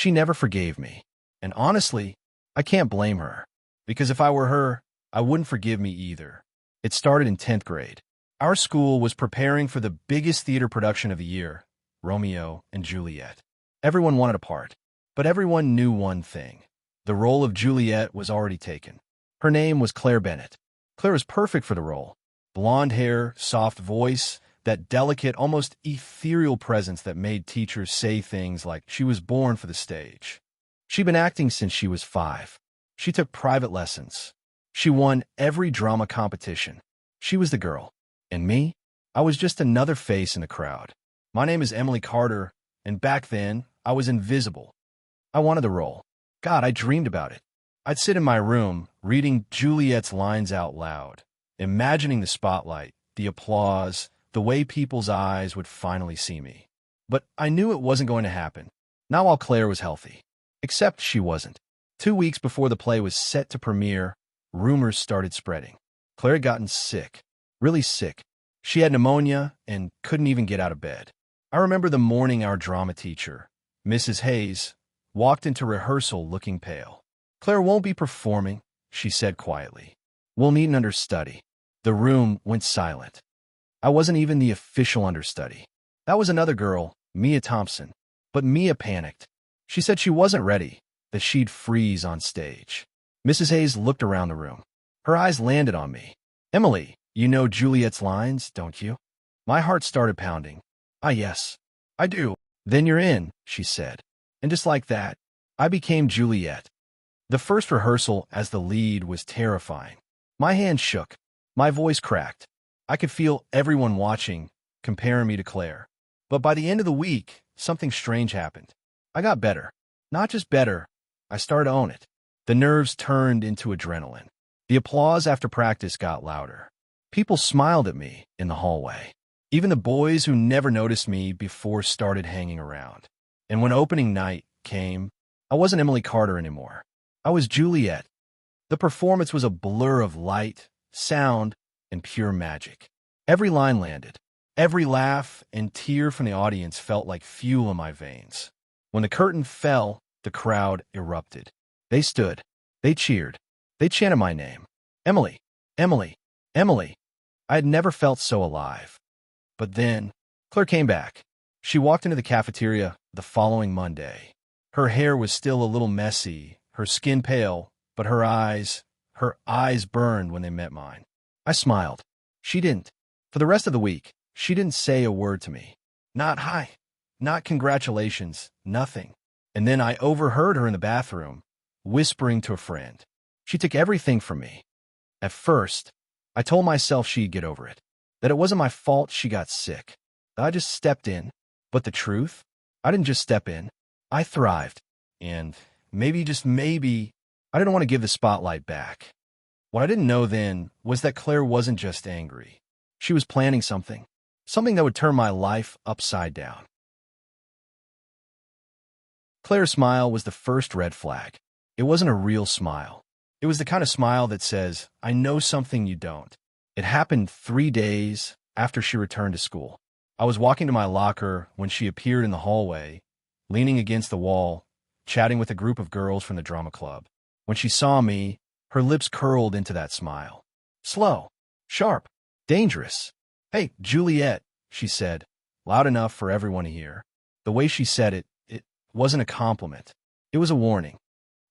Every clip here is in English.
She never forgave me. And honestly, I can't blame her. Because if I were her, I wouldn't forgive me either. It started in 10th grade. Our school was preparing for the biggest theater production of the year, Romeo and Juliet. Everyone wanted a part, but everyone knew one thing. The role of Juliet was already taken. Her name was Claire Bennett. Claire was perfect for the role. Blonde hair, soft voice, that delicate, almost ethereal presence that made teachers say things like she was born for the stage. She'd been acting since she was 5. She took private lessons. She won every drama competition. She was the girl. And me? I was just another face in the crowd. My name is Emily Carter, and back then, I was invisible. I wanted the role. God, I dreamed about it. I'd sit in my room, reading Juliet's lines out loud, imagining the spotlight, the applause, the way people's eyes would finally see me. But I knew it wasn't going to happen, not while Claire was healthy. Except she wasn't. 2 weeks before the play was set to premiere, rumors started spreading. Claire had gotten sick, really sick. She had pneumonia and couldn't even get out of bed. I remember the morning our drama teacher, Mrs. Hayes, walked into rehearsal looking pale. "Claire won't be performing," she said quietly. "We'll need an understudy." The room went silent. I wasn't even the official understudy. That was another girl, Mia Thompson. But Mia panicked. She said she wasn't ready, that she'd freeze on stage. Mrs. Hayes looked around the room. Her eyes landed on me. "Emily, you know Juliet's lines, don't you?" My heart started pounding. "Ah, yes, I do." "Then you're in," she said. And just like that, I became Juliet. The first rehearsal as the lead was terrifying. My hands shook. My voice cracked. I could feel everyone watching, comparing me to Claire. But by the end of the week, something strange happened. I got better. Not just better, I started to own it. The nerves turned into adrenaline. The applause after practice got louder. People smiled at me in the hallway. Even the boys who never noticed me before started hanging around. And when opening night came, I wasn't Emily Carter anymore. I was Juliet. The performance was a blur of light, sound, and pure magic. Every line landed. Every laugh and tear from the audience felt like fuel in my veins. When the curtain fell, the crowd erupted. They stood. They cheered. They chanted my name. Emily, Emily, Emily. I had never felt so alive. But then, Claire came back. She walked into the cafeteria the following Monday. Her hair was still a little messy, her skin pale, but her eyes burned when they met mine. I smiled. She didn't. For the rest of the week, she didn't say a word to me. Not hi, not congratulations, nothing. And then I overheard her in the bathroom, whispering to a friend. She took everything from me. At first, I told myself she'd get over it, that it wasn't my fault she got sick. I just stepped in. But the truth? I didn't just step in. I thrived. And maybe, just maybe, I didn't want to give the spotlight back. What I didn't know then was that Claire wasn't just angry. She was planning something that would turn my life upside down. Claire's smile was the first red flag. It wasn't a real smile. It was the kind of smile that says, "I know something you don't." It happened 3 days after she returned to school. I was walking to my locker when she appeared in the hallway, leaning against the wall, chatting with a group of girls from the drama club. When she saw me, her lips curled into that smile. Slow, sharp, dangerous. "Hey, Juliet," she said, loud enough for everyone to hear. The way she said it wasn't a compliment. It was a warning.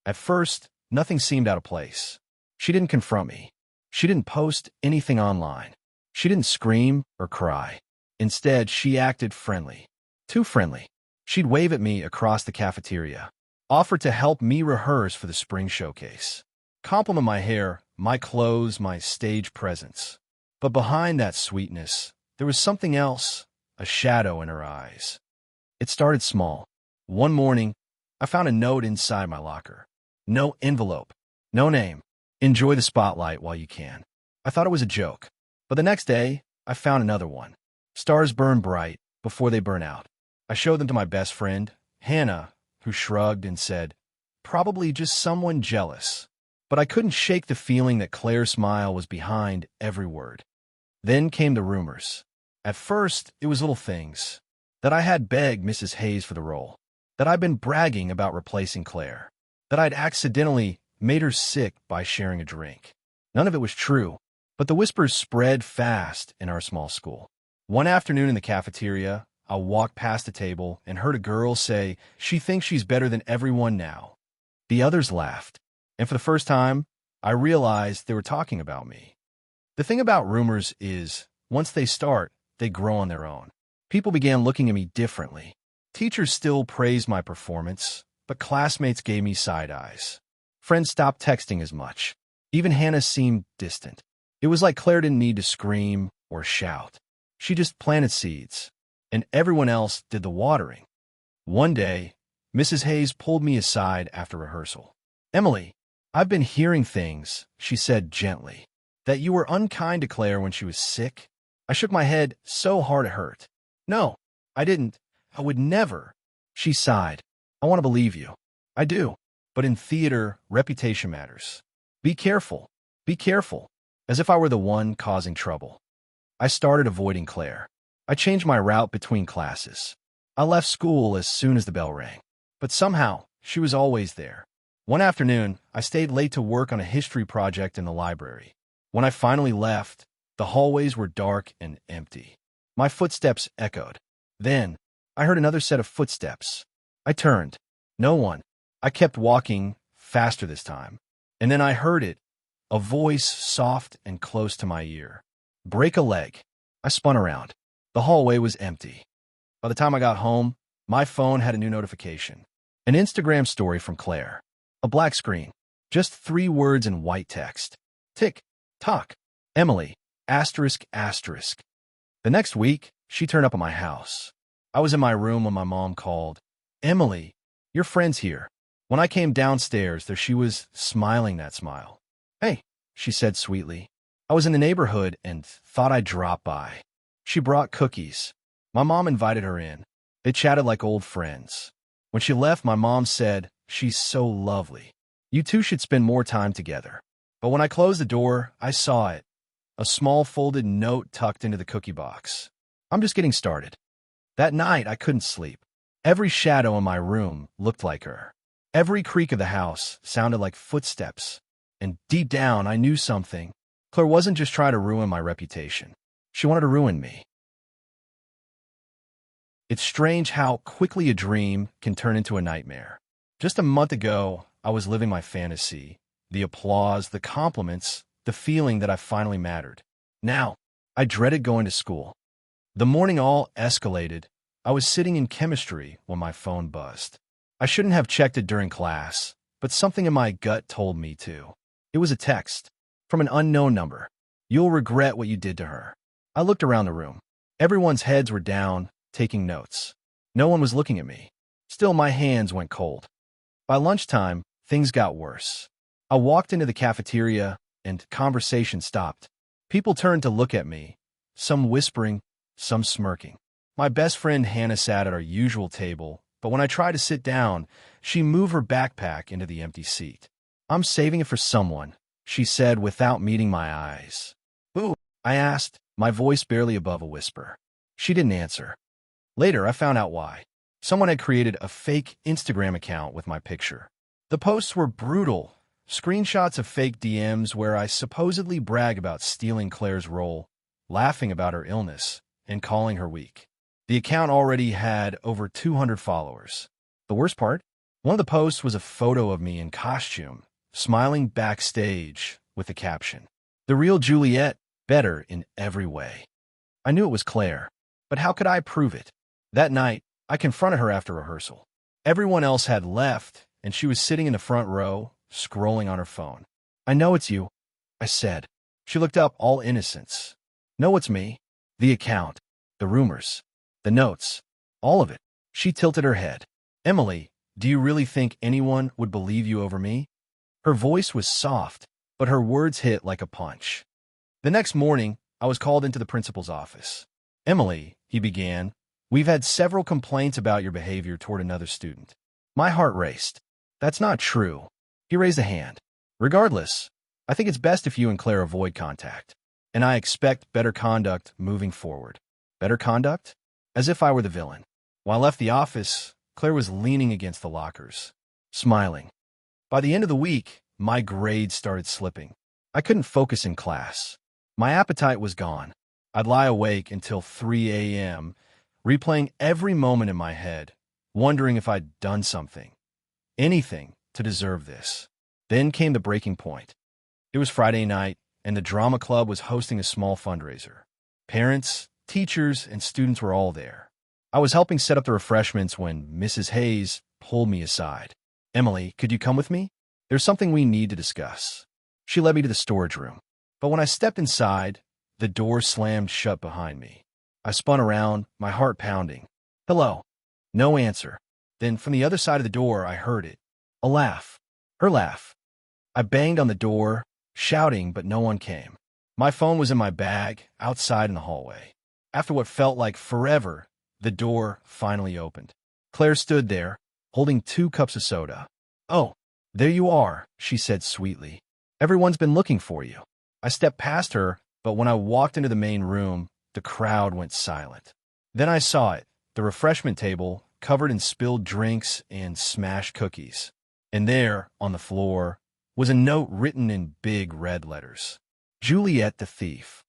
At first, nothing seemed out of place. She didn't confront me. She didn't post anything online. She didn't scream or cry. Instead, she acted friendly. Too friendly. She'd wave at me across the cafeteria, offered to help me rehearse for the spring showcase, compliment my hair, my clothes, my stage presence. But behind that sweetness, there was something else, a shadow in her eyes. It started small. One morning, I found a note inside my locker. No envelope, no name. "Enjoy the spotlight while you can." I thought it was a joke. But the next day, I found another one. "Stars burn bright before they burn out." I showed them to my best friend, Hannah, who shrugged and said, "Probably just someone jealous." But I couldn't shake the feeling that Claire's smile was behind every word. Then came the rumors. At first, it was little things. That I had begged Mrs. Hayes for the role. that I'd been bragging about replacing Claire, that I'd accidentally made her sick by sharing a drink. None of it was true, but the whispers spread fast in our small school. One afternoon in the cafeteria, I walked past a table and heard a girl say she thinks she's better than everyone now. The others laughed, and for the first time, I realized they were talking about me. The thing about rumors is, once they start, they grow on their own. People began looking at me differently. Teachers still praised my performance, but classmates gave me side eyes. Friends stopped texting as much. Even Hannah seemed distant. It was like Claire didn't need to scream or shout. She just planted seeds, and everyone else did the watering. One day, Mrs. Hayes pulled me aside after rehearsal. "Emily, I've been hearing things," she said gently, "that you were unkind to Claire when she was sick." I shook my head so hard it hurt. "No, I didn't. I would never." She sighed. "I want to believe you. I do. But in theater, reputation matters. Be careful. Be careful." As if I were the one causing trouble. I started avoiding Claire. I changed my route between classes. I left school as soon as the bell rang. But somehow, she was always there. One afternoon, I stayed late to work on a history project in the library. When I finally left, the hallways were dark and empty. My footsteps echoed. Then, I heard another set of footsteps. I turned. No one. I kept walking, faster this time. And then I heard it, a voice soft and close to my ear. "Break a leg." I spun around. The hallway was empty. By the time I got home, my phone had a new notification. An Instagram story from Claire. A black screen. Just 3 words in white text. Tick, tock. Emily, asterisk, asterisk. The next week, she turned up at my house. I was in my room when my mom called. "Emily, your friend's here." When I came downstairs, there she was, smiling that smile. "Hey," she said sweetly. "I was in the neighborhood and thought I'd drop by." She brought cookies. My mom invited her in. They chatted like old friends. When she left, my mom said, "She's so lovely. You two should spend more time together." But when I closed the door, I saw it. A small folded note tucked into the cookie box. "I'm just getting started." That night, I couldn't sleep. Every shadow in my room looked like her. Every creak of the house sounded like footsteps. And deep down, I knew something. Claire wasn't just trying to ruin my reputation. She wanted to ruin me. It's strange how quickly a dream can turn into a nightmare. Just a month ago, I was living my fantasy. The applause, the compliments, the feeling that I finally mattered. Now, I dreaded going to school. The morning all escalated. I was sitting in chemistry when my phone buzzed. I shouldn't have checked it during class, but something in my gut told me to. It was a text from an unknown number. "You'll regret what you did to her." I looked around the room. Everyone's heads were down, taking notes. No one was looking at me. Still, my hands went cold. By lunchtime, things got worse. I walked into the cafeteria, and conversation stopped. People turned to look at me, some whispering, some smirking. My best friend Hannah sat at our usual table, but when I tried to sit down, she moved her backpack into the empty seat. "I'm saving it for someone," she said without meeting my eyes. "Who?" I asked, my voice barely above a whisper. She didn't answer. Later, I found out why. Someone had created a fake Instagram account with my picture. The posts were brutal. Screenshots of fake DMs where I supposedly brag about stealing Claire's role, laughing about her illness, and calling her weak. The account already had over 200 followers. The worst part? One of the posts was a photo of me in costume, smiling backstage with the caption, "The real Juliet, better in every way." I knew it was Claire, but how could I prove it? That night, I confronted her after rehearsal. Everyone else had left, and she was sitting in the front row, scrolling on her phone. "I know it's you," I said. She looked up, all innocence. "No, it's me. The account, the rumors, the notes, all of it." She tilted her head. "Emily, do you really think anyone would believe you over me?" Her voice was soft, but her words hit like a punch. The next morning, I was called into the principal's office. "Emily," he began, "we've had several complaints about your behavior toward another student." My heart raced. "That's not true." He raised a hand. "Regardless, I think it's best if you and Claire avoid contact. And I expect better conduct moving forward." Better conduct? As if I were the villain. When I left the office, Claire was leaning against the lockers, smiling. By the end of the week, my grades started slipping. I couldn't focus in class. My appetite was gone. I'd lie awake until 3 a.m., replaying every moment in my head, wondering if I'd done something, anything, to deserve this. Then came the breaking point. It was Friday night, and the drama club was hosting a small fundraiser. Parents, teachers, and students were all there. I was helping set up the refreshments when Mrs. Hayes pulled me aside. "Emily, could you come with me? There's something we need to discuss." She led me to the storage room. But when I stepped inside, the door slammed shut behind me. I spun around, my heart pounding. "Hello." No answer. Then from the other side of the door, I heard it. A laugh. Her laugh. I banged on the door, shouting, but no one came. My phone was in my bag, outside in the hallway. After what felt like forever, the door finally opened. Claire stood there, holding 2 cups of soda. "Oh, there you are," she said sweetly. "Everyone's been looking for you." I stepped past her, but when I walked into the main room, the crowd went silent. Then I saw it, the refreshment table, covered in spilled drinks and smashed cookies. And there, on the floor, was a note written in big red letters. "Juliet the thief."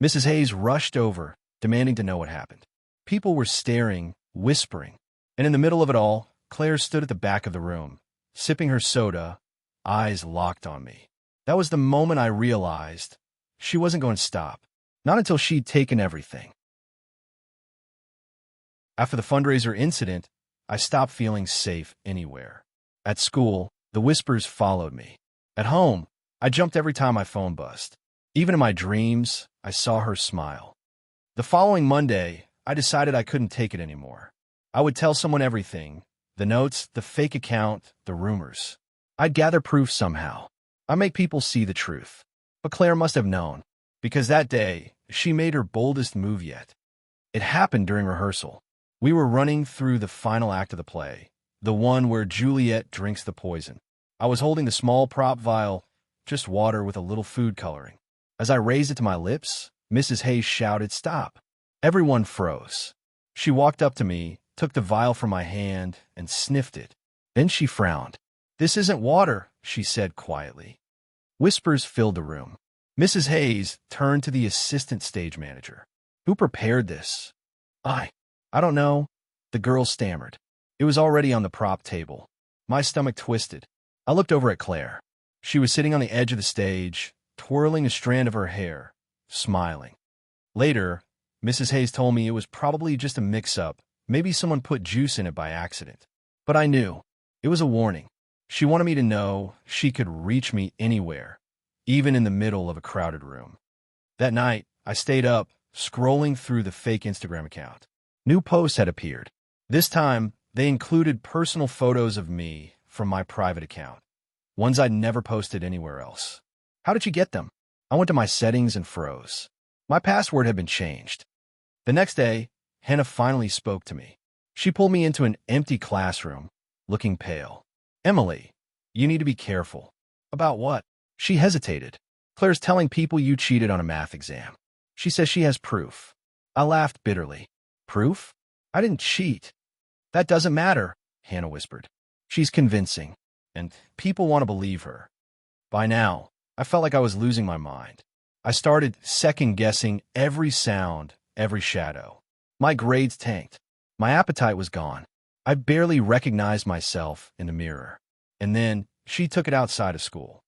Mrs. Hayes rushed over, demanding to know what happened. People were staring, whispering, and in the middle of it all, Claire stood at the back of the room, sipping her soda, eyes locked on me. That was the moment I realized she wasn't going to stop, not until she'd taken everything. After the fundraiser incident, I stopped feeling safe anywhere. At school, the whispers followed me. At home, I jumped every time my phone buzzed. Even in my dreams, I saw her smile. The following Monday, I decided I couldn't take it anymore. I would tell someone everything: the notes, the fake account, the rumors. I'd gather proof somehow. I'd make people see the truth. But Claire must have known, because that day, she made her boldest move yet. It happened during rehearsal. We were running through the final act of the play, the one where Juliet drinks the poison. I was holding the small prop vial, just water with a little food coloring. As I raised it to my lips, Mrs. Hayes shouted, "Stop!" Everyone froze. She walked up to me, took the vial from my hand, and sniffed it. Then she frowned. "This isn't water," she said quietly. Whispers filled the room. Mrs. Hayes turned to the assistant stage manager. "Who prepared this?" I don't know," the girl stammered. It was already on the prop table. My stomach twisted. I looked over at Claire. She was sitting on the edge of the stage, twirling a strand of her hair, smiling. Later, Mrs. Hayes told me it was probably just a mix-up. Maybe someone put juice in it by accident. But I knew. It was a warning. She wanted me to know she could reach me anywhere, even in the middle of a crowded room. That night, I stayed up, scrolling through the fake Instagram account. New posts had appeared. This time, they included personal photos of me from my private account, ones I'd never posted anywhere else. How did she get them? I went to my settings and froze. My password had been changed. The next day, Hannah finally spoke to me. She pulled me into an empty classroom, looking pale. "Emily, you need to be careful." "About what?" She hesitated. "Claire's telling people you cheated on a math exam. She says she has proof." I laughed bitterly. "Proof? I didn't cheat." "That doesn't matter," Hannah whispered. "She's convincing, and people want to believe her." By now, I felt like I was losing my mind. I started second-guessing every sound, every shadow. My grades tanked. My appetite was gone. I barely recognized myself in the mirror. And then she took it outside of school.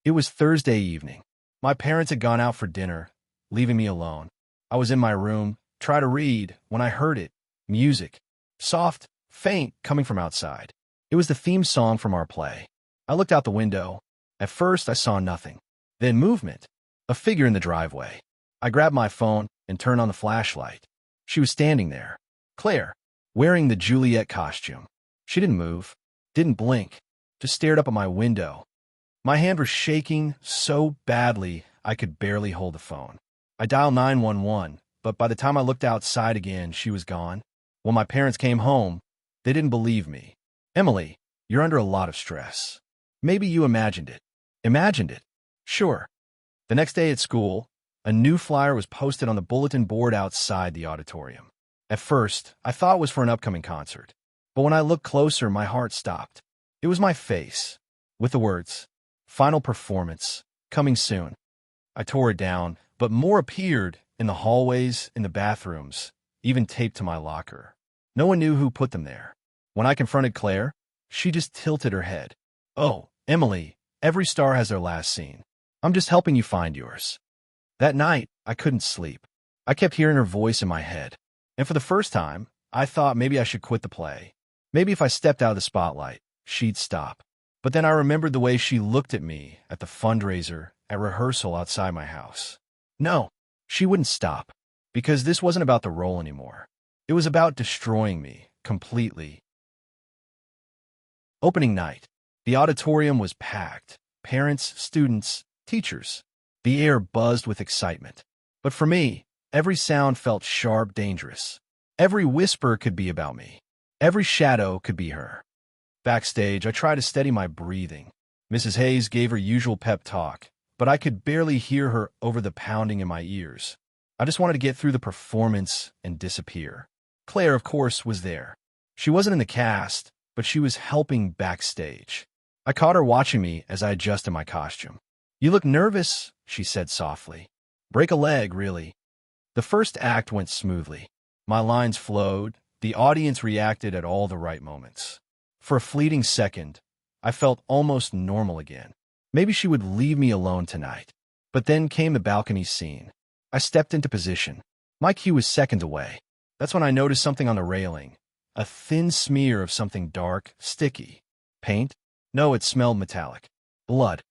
It was Thursday evening. My parents had gone out for dinner, leaving me alone. I was in my room, trying to read, when I heard it. Music. Soft, faint, coming from outside. It was the theme song from our play. I looked out the window. At first, I saw nothing. Then movement. A figure in the driveway. I grabbed my phone and turned on the flashlight. She was standing there. Claire, wearing the Juliet costume. She didn't move, didn't blink, just stared up at my window. My hand was shaking so badly I could barely hold the phone. I dialed 911, but by the time I looked outside again, she was gone. When my parents came home, they didn't believe me. "Emily, you're under a lot of stress. Maybe you imagined it." "Imagined it?" "Sure." The next day at school, a new flyer was posted on the bulletin board outside the auditorium. At first, I thought it was for an upcoming concert. But when I looked closer, my heart stopped. It was my face, with the words, "Final performance, coming soon." I tore it down, but more appeared in the hallways, in the bathrooms, even taped to my locker. No one knew who put them there. When I confronted Claire, she just tilted her head. "Oh, Emily, every star has their last scene. I'm just helping you find yours." That night, I couldn't sleep. I kept hearing her voice in my head. And for the first time, I thought maybe I should quit the play. Maybe if I stepped out of the spotlight, she'd stop. But then I remembered the way she looked at me at the fundraiser, at rehearsal outside my house. No, she wouldn't stop. Because this wasn't about the role anymore. It was about destroying me, completely. Opening night. The auditorium was packed. Parents, students, teachers. The air buzzed with excitement. But for me, every sound felt sharp, dangerous. Every whisper could be about me. Every shadow could be her. Backstage, I tried to steady my breathing. Mrs. Hayes gave her usual pep talk, but I could barely hear her over the pounding in my ears. I just wanted to get through the performance and disappear. Claire, of course, was there. She wasn't in the cast, but she was helping backstage. I caught her watching me as I adjusted my costume. "You look nervous," she said softly. "Break a leg, really." The first act went smoothly. My lines flowed. The audience reacted at all the right moments. For a fleeting second, I felt almost normal again. Maybe she would leave me alone tonight. But then came the balcony scene. I stepped into position. My cue was seconds away. That's when I noticed something on the railing. A thin smear of something dark, sticky. Paint? No, it smelled metallic. Blood.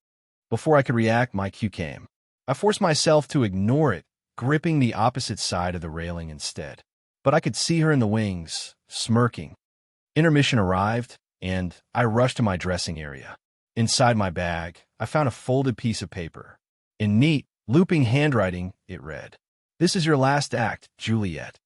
Before I could react, my cue came. I forced myself to ignore it, gripping the opposite side of the railing instead. But I could see her in the wings, smirking. Intermission arrived, and I rushed to my dressing area. Inside my bag, I found a folded piece of paper. In neat, looping handwriting, it read, "This is your last act, Juliet."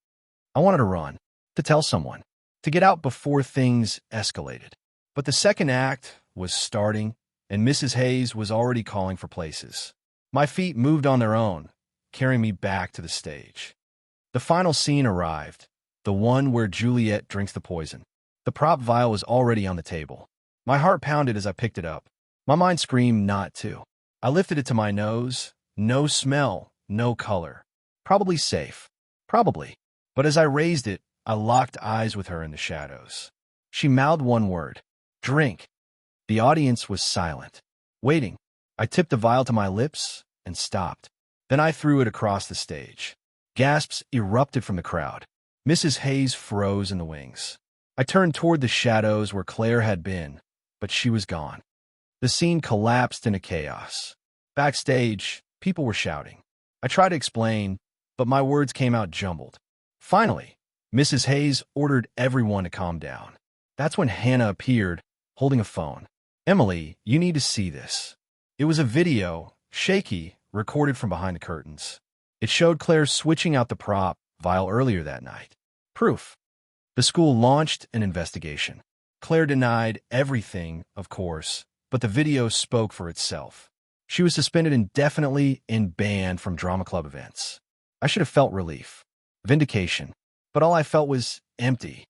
I wanted to run, to tell someone, to get out before things escalated. But the second act was starting, and Mrs. Hayes was already calling for places. My feet moved on their own, carrying me back to the stage. The final scene arrived, the one where Juliet drinks the poison. The prop vial was already on the table. My heart pounded as I picked it up. My mind screamed not to. I lifted it to my nose. No smell, no color. Probably safe. Probably. But as I raised it, I locked eyes with her in the shadows. She mouthed one word. "Drink." The audience was silent, waiting. I tipped the vial to my lips and stopped. Then I threw it across the stage. Gasps erupted from the crowd. Mrs. Hayes froze in the wings. I turned toward the shadows where Claire had been, but she was gone. The scene collapsed into chaos. Backstage, people were shouting. I tried to explain, but my words came out jumbled. Finally, Mrs. Hayes ordered everyone to calm down. That's when Hannah appeared, holding a phone. "Emily, you need to see this." It was a video, shaky, recorded from behind the curtains. It showed Claire switching out the prop vial earlier that night. Proof. The school launched an investigation. Claire denied everything, of course, but the video spoke for itself. She was suspended indefinitely and banned from drama club events. I should have felt relief, vindication, but all I felt was empty.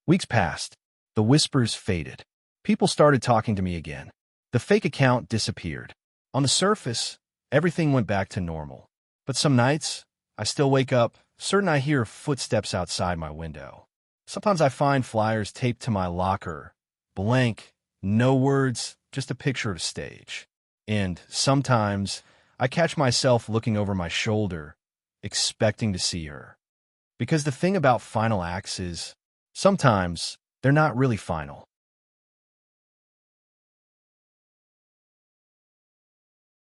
Weeks passed. The whispers faded. People started talking to me again. The fake account disappeared. On the surface, everything went back to normal. But some nights, I still wake up, certain I hear footsteps outside my window. Sometimes I find flyers taped to my locker, blank, no words, just a picture of a stage. And sometimes I catch myself looking over my shoulder, expecting to see her. Because the thing about final acts is, sometimes they're not really final.